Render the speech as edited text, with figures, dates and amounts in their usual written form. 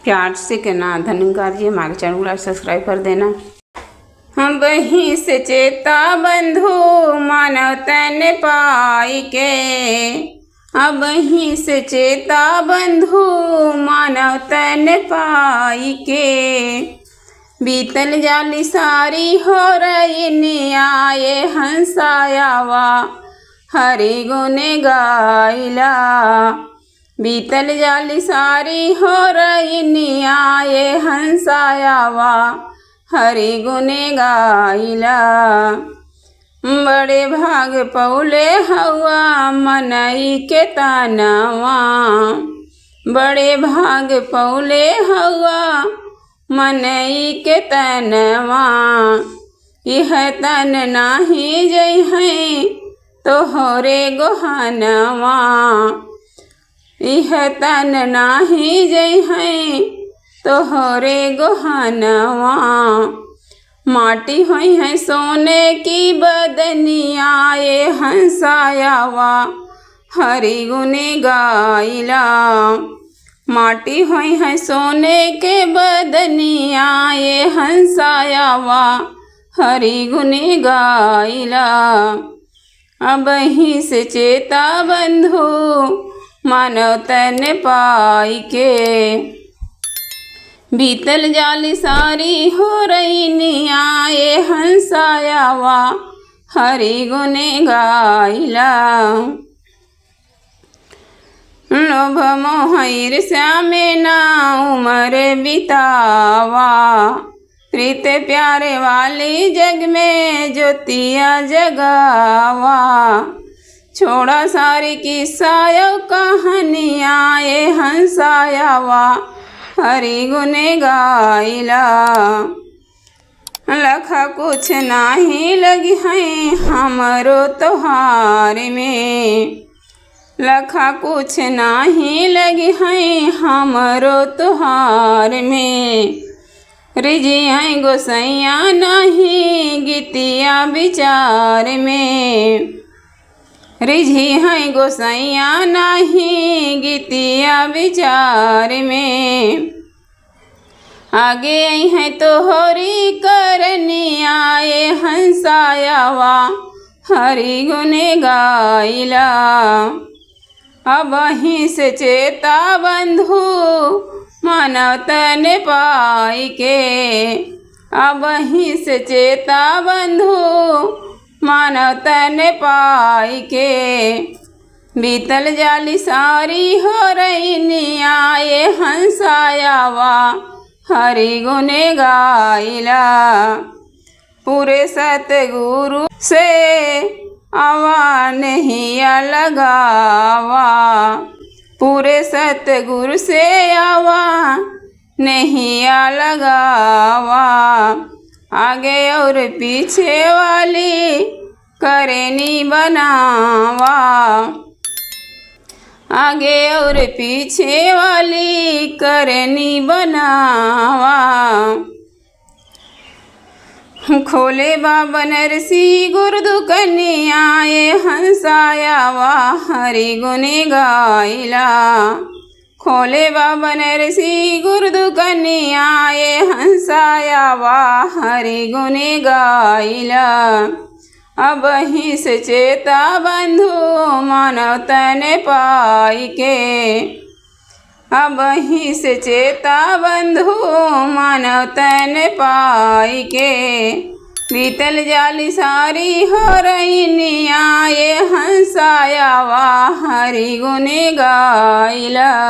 प्यार से कहना, धन्यवाद जी। हमारे चैनल को सब्सक्राइब कर देना। हम बही से चेता बंधु मानव तन पाई के, अब ही से चेता बंधु मानव तन पाई के, बीतल जाली सारी हो रही न्याय हंसायावा हरि गुण गाइला, बीतल जाली सारी हो रही न्याय हंसायावा हरि गुण गाइला, बड़े भाग पौले हवा मनई के तनवा, बड़े भाग पौले हवा मनई के तनवा, यह तन नाही जई है तोहरे गोहनवा, यह तन नाही जई है तोहरे गोहनवा, माटी हुई है सोने की बदनिया ये हंसायावा हरि गुण गाइला, माटी हुई है सोने के बदनिया ये हंसायावा हरि गुण गाइला, अब ही से चेता बंधु मानव तन पाई के, बीतल जाली सारी हो रही न्याय हंसायावा हरि गुण गाइला, लोभ मोह ईर्ष्या में ना उम्र बितावा, प्रीत प्यारे वाली जग में ज्योतिया जगावा, छोड़ा सारी किस्सा कहानियाँ ये हंसायावा हरि गुण गाइला, लखा कुछ नाही लगी है हमरो तोहार में, लखा कुछ नाही लगी है हमरो तोहार में, रिझी है गोसैया नहीं गीतिया विचार में, रिझी है गोसैया नहीं गीतिया विचार में, आगे आई है तोहरी करनिया ये हंसायावा हरि गुण गाइला, अब ही से चेता बंधु मानव तन पाई के, अब ही से चेता बंधु मानव तन पाई के, बीतल जाली सारी हो रही न्याय हंसायावा हरि गुण गाइला, पूरे सतगुरु से आवा नहीं लगावा, पूरे सतगुरु से आवा नहीं लगावा, आगे और पीछे वाली करनी बनावा, आगे और पीछे वाली करनी बनावा, खोले बाबा नरसी गुरु कन्या ये हंसायावा हरि गुण गाइला, खोले बाबा नरसी गुरु कन्या ये हंसायावा हरि गुण गाइला, अब ही से चेता बंधु मानव तन पाई के, अब ही से चेता बंधु मानव तन पाई के, बीतल जाली सारी हो रही न्याय हंसायावा हरि गुण गाइला।